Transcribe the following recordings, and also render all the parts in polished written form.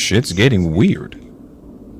Shit's getting weird.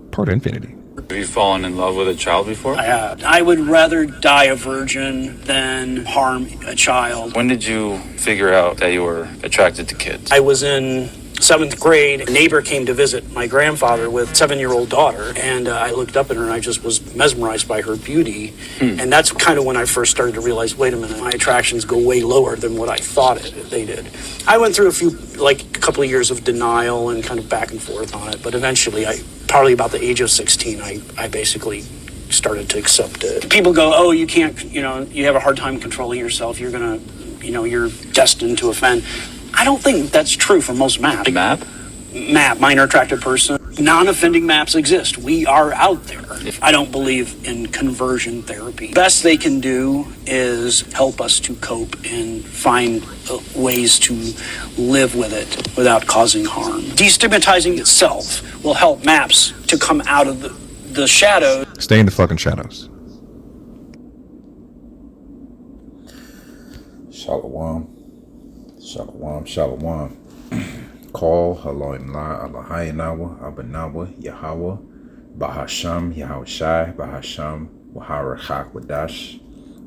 Part Infinity. Have you fallen in love with a child before? I have. I would rather die a virgin than harm a child. When did you figure out that you were attracted to kids? I was in 7th grade. A neighbor came to visit my grandfather with a 7-year-old daughter, and I looked up at her and I just was mesmerized by her beauty. And that's kind of when I first started to realize, wait a minute, my attractions go way lower than what I thought they did. I went through a couple of years of denial and kind of back and forth on it, but eventually, probably about the age of 16, I basically started to accept it. People go, oh, you can't, you have a hard time controlling yourself. You're gonna, you're destined to offend. I don't think that's true for most MAP. M.A.P.? M.A.P, minor attracted person. Non-offending MAPs exist. We are out there. I don't believe in conversion therapy. Best they can do is help us to cope and find ways to live with it without causing harm. Destigmatizing itself will help MAPs to come out of the shadows. Stay in the fucking shadows. Shalom. Shalom, shalom. Call Elohim La Allahayinawa Abanawa Yahweh Bahasham Yahushai Bahasham Waharachak Wadash.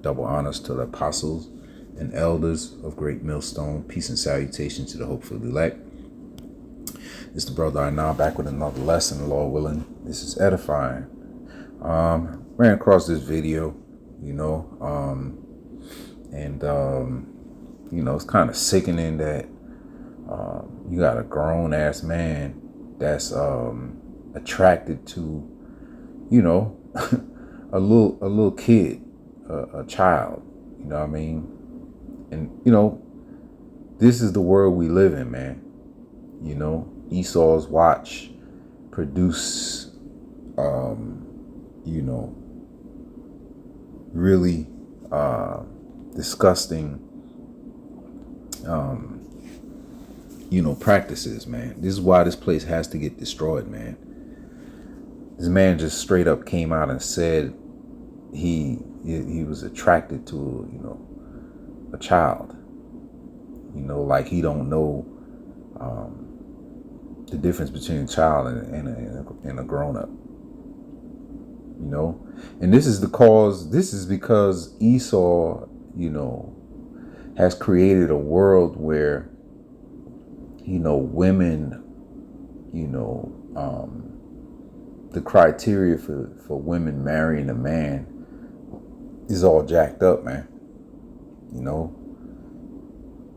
Double honors to the apostles and elders of Great Millstone. Peace and salutation to the hopeful elect. It's the brother I now back with another lesson, Lord willing. This is edifying. Ran across this video, it's kind of sickening that you got a grown ass man that's attracted to, a little kid, a child. You know what I mean? And this is the world we live in, man. Esau's watch produce, really disgusting practices, man. This is why this place has to get destroyed, man. This man just straight up came out and said he was attracted to a child. Like he don't know the difference between a child and a grown-up. And this is because Esau, has created a world where, women, the criteria for women marrying a man is all jacked up, man.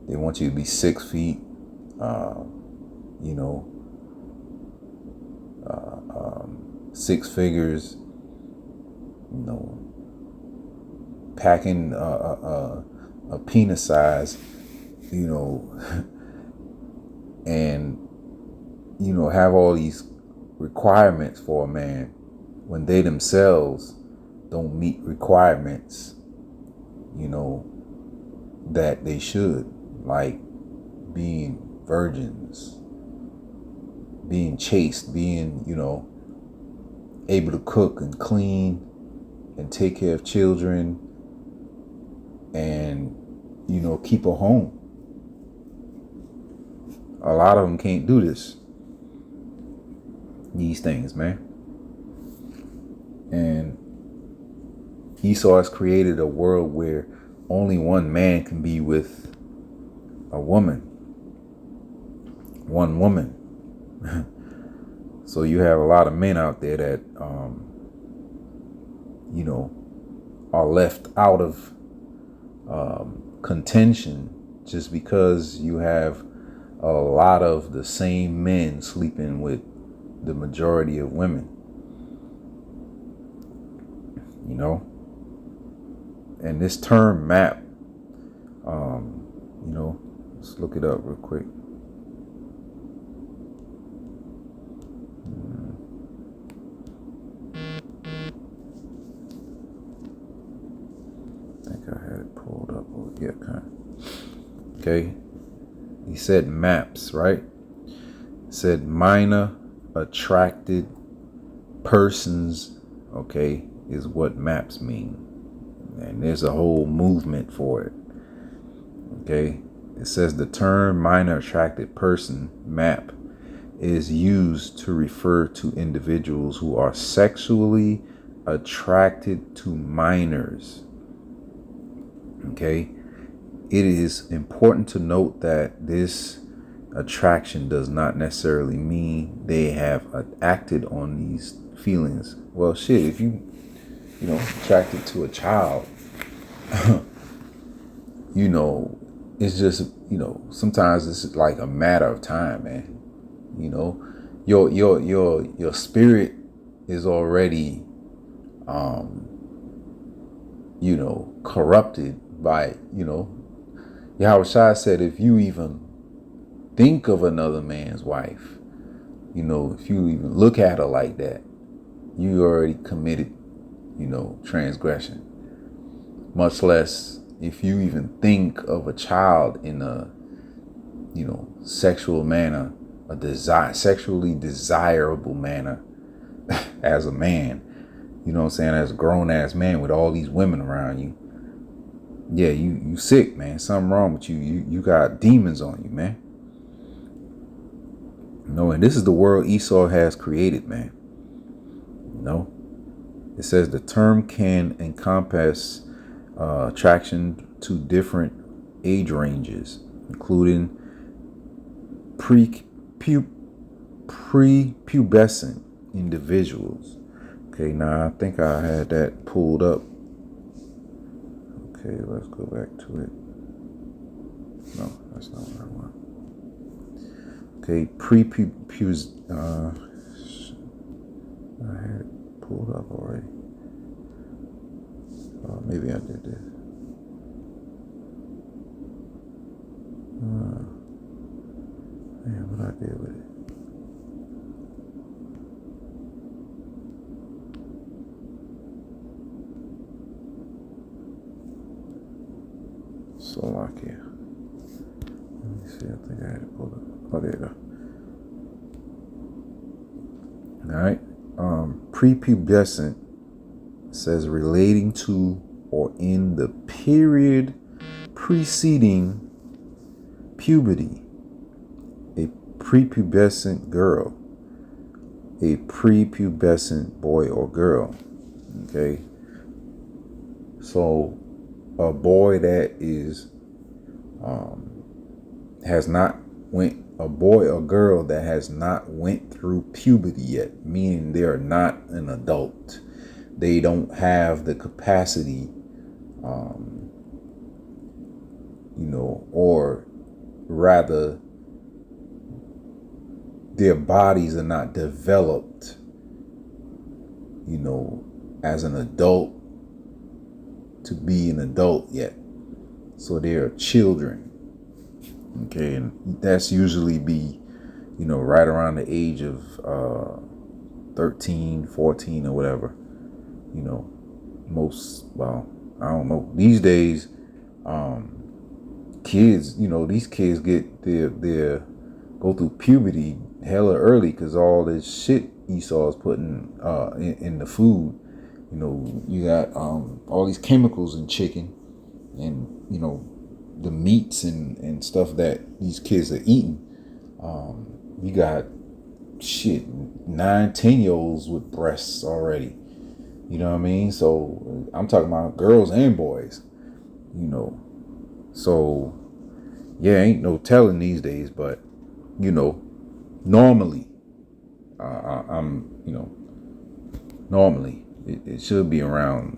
They want you to be 6 feet, 6 figures, packing a penis size, and have all these requirements for a man when they themselves don't meet requirements, that they should, like being virgins, being chaste, being, able to cook and clean and take care of children and, keep a home. A lot of them can't do these things, man. And Esau has created a world where only one man can be with a woman. One woman. So you have a lot of men out there that, are left out of contention just because you have a lot of the same men sleeping with the majority of women. And this term MAP, let's look it up real quick. I think I had it pulled up. Yeah, kind of. Okay. He said MAPS, right? It said minor attracted persons, okay, is what MAPS mean. And there's a whole movement for it. Okay. It says the term minor attracted person, MAP, is used to refer to individuals who are sexually attracted to minors. Okay? It is important to note that this attraction does not necessarily mean they have acted on these feelings. Well, shit, if you attracted to a child, it's just, sometimes it's like a matter of time, man. Your spirit is already corrupted by, Yahweh Shai said, if you even think of another man's wife, if you even look at her like that, you already committed, transgression. Much less if you even think of a child in a, sexual manner, sexually desirable manner as a man, as a grown ass man with all these women around you. Yeah, you sick, man. Something wrong with you. You got demons on you, man. And this is the world Esau has created, man. It says the term can encompass attraction to different age ranges, including prepubescent individuals. Okay, now I think I had that pulled up. Okay, let's go back to it. No, that's not what I want. Okay, I had it pulled up already. Maybe I did this. Man, what I did with it? Slovakia. Let me see. I think I had it pulled up. Oh, there you go. All right. Prepubescent says relating to or in the period preceding puberty. A prepubescent girl. A prepubescent boy or girl. Okay. So a boy that is a boy or girl that has not went through puberty yet, meaning they are not an adult. They don't have the capacity, or rather their bodies are not developed, as an adult to be an adult yet. So they are children. Okay, and that's usually be, right around the age of 13, 14 or whatever. I don't know. These days, kids, these kids get their go through puberty hella early because all this shit Esau is putting in the food. You got all these chemicals in chicken and, the meats and stuff that these kids are eating. You got 9-10-year-olds with breasts already. You know what I mean? So I'm talking about girls and boys, So yeah, ain't no telling these days, but normally, normally it should be around,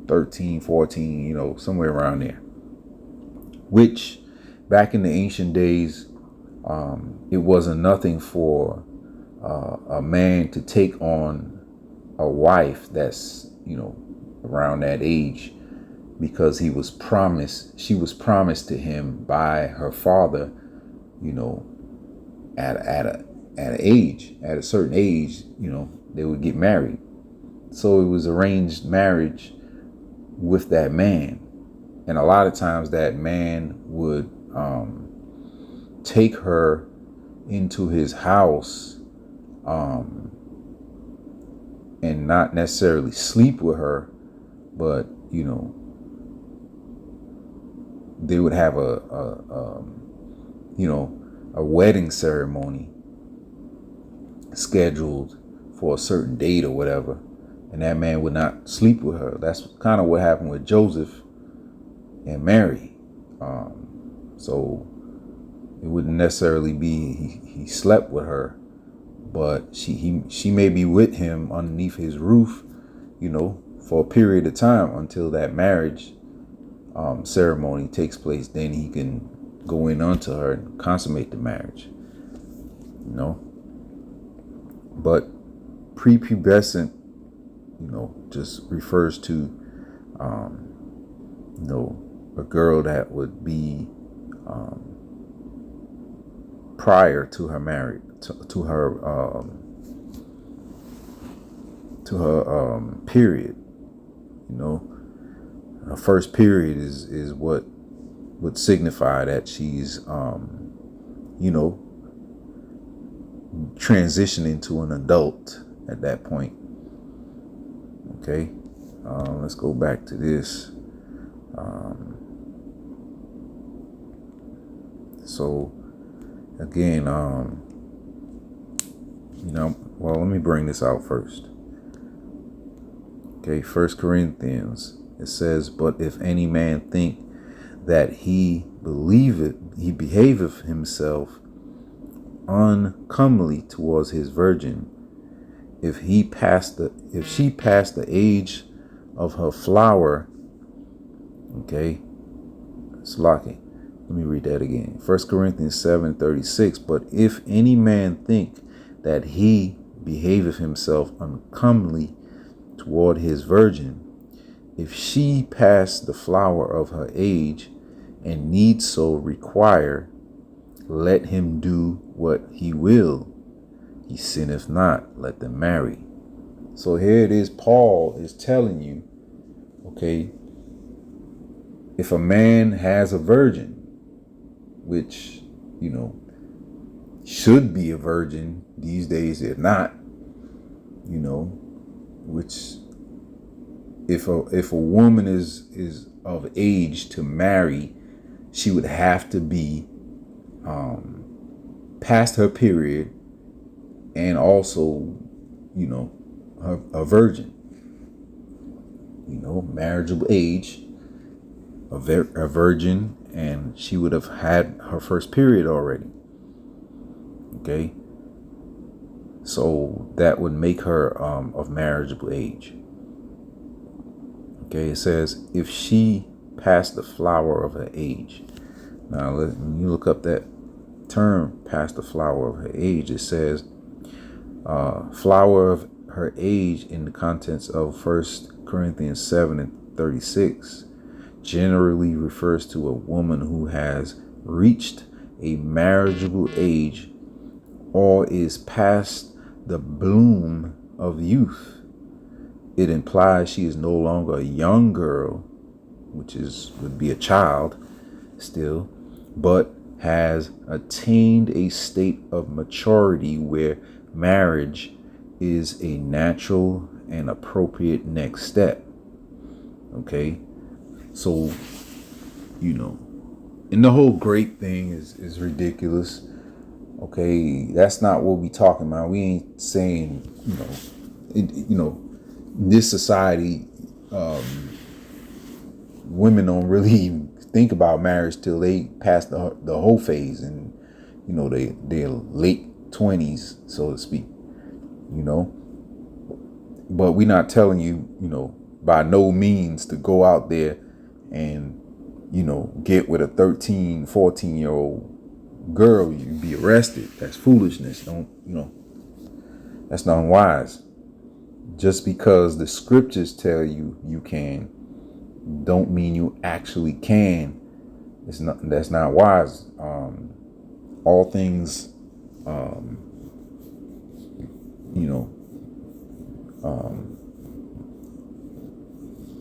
13, 14, somewhere around there. Which back in the ancient days, it wasn't nothing for a man to take on a wife that's, around that age, because she was promised to him by her father, at a certain age, they would get married. So it was arranged marriage with that man. And a lot of times that man would take her into his house and not necessarily sleep with her, but they would have a wedding ceremony scheduled for a certain date or whatever, and that man would not sleep with her. That's kind of what happened with Joseph and Mary. So it wouldn't necessarily be he slept with her, but she may be with him underneath his roof, for a period of time until that marriage ceremony takes place. Then he can go in unto her and consummate the marriage. But prepubescent, just refers to, a girl that would be prior to her marriage, to her period. Her first period is what would signify that she's, transitioning to an adult at that point. Okay, let's go back to this. So again, well, let me bring this out first. Okay, 1 Corinthians, it says, but if any man think that he behaveth himself uncomely towards his virgin, if she passed the age of her flower. Okay, Slaki. Let me read that again. 1 Corinthians 7:36. But if any man think that he behaveth himself uncomely toward his virgin, if she pass the flower of her age, and need so require, let him do what he will. He sinneth not, let them marry. So here it is, Paul is telling you, okay, if a man has a virgin, which, should be a virgin these days, if not, which if a woman is of age to marry, she would have to be past her period, and also, a virgin, marriageable age, a virgin, and she would have had her first period already. Okay, so that would make her of marriageable age. Okay, it says if she passed the flower of her age. Now, when you look up that term, past the flower of her age, it says flower of her age in the contents of 1 Corinthians 7:36 generally refers to a woman who has reached a marriageable age or is past the bloom of youth. It implies she is no longer a young girl, which would be a child still, but has attained a state of maturity where marriage is a natural and appropriate next step. Okay, so and the whole grape thing is ridiculous. Okay, that's not what we talking about. We ain't saying this society, women don't really even think about marriage till they pass the whole phase, and they're late 20s, so to speak. But we're not telling you, by no means to go out there and get with a 13, 14-year-old girl. You'd be arrested. That's foolishness. That's not wise. Just because the scriptures tell you you can, don't mean you actually can. That's not wise. All things,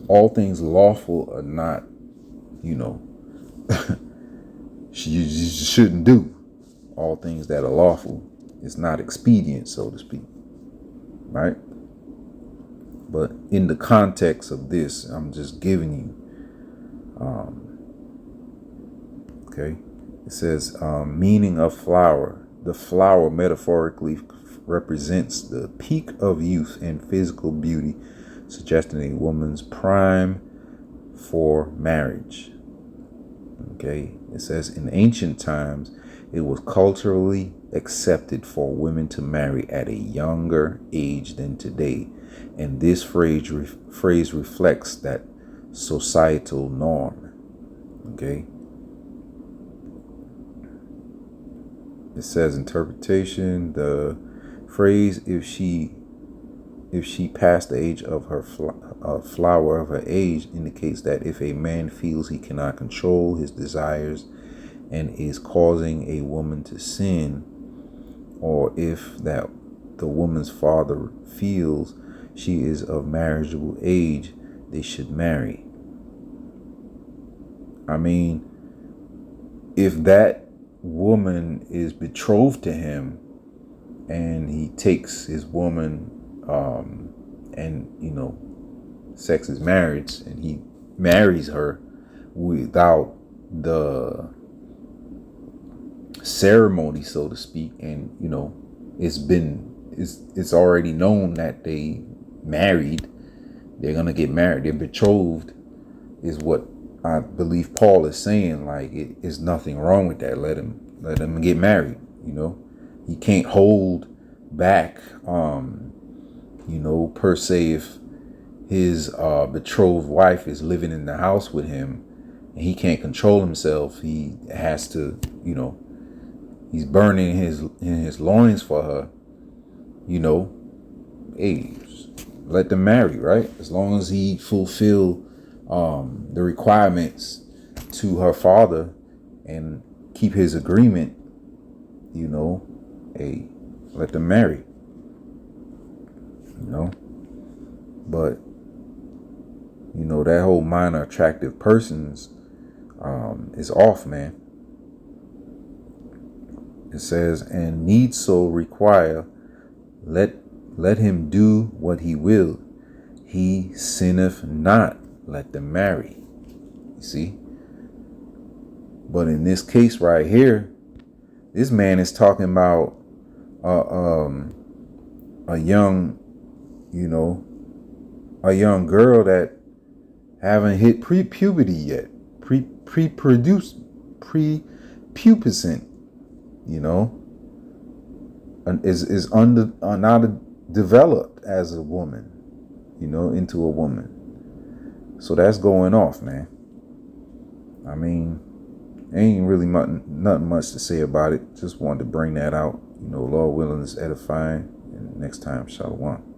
all things lawful are not, you shouldn't do. All things that are lawful, it's not expedient, so to speak, right? But in the context of this, I'm just giving you, okay, it says meaning of flower. The flower metaphorically represents the peak of youth and physical beauty, suggesting a woman's prime for marriage. Okay, it says in ancient times, it was culturally accepted for women to marry at a younger age than today, and this phrase reflects that societal norm. Okay. It says interpretation. The phrase if she passed the age of her flower of her age indicates that if a man feels he cannot control his desires and is causing a woman to sin, or if that the woman's father feels she is of marriageable age, they should marry. I mean, if that woman is betrothed to him and he takes his woman and sex is marriage, and he marries her without the ceremony, so to speak, and it's already known that they married, they're gonna get married, they're betrothed, is what I believe Paul is saying. Like, it is nothing wrong with that. Let him get married. He can't hold back. Per se, if his betrothed wife is living in the house with him and he can't control himself, he has to. He's burning his loins for her. Hey, let them marry, right? As long as he fulfill the requirements to her father and keep his agreement, hey, let them marry. But that whole minor attractive persons is off, man. It says, and need so require, let him do what he will, he sinneth not, let them marry. You see? But in this case right here, this man is talking about a young girl that haven't hit pre-puberty yet, prepubescent, and is not developed as a woman, into a woman. So that's going off, man. I mean, ain't really nothing much to say about it. Just wanted to bring that out. Lord willing, is edifying. And next time, Shalom.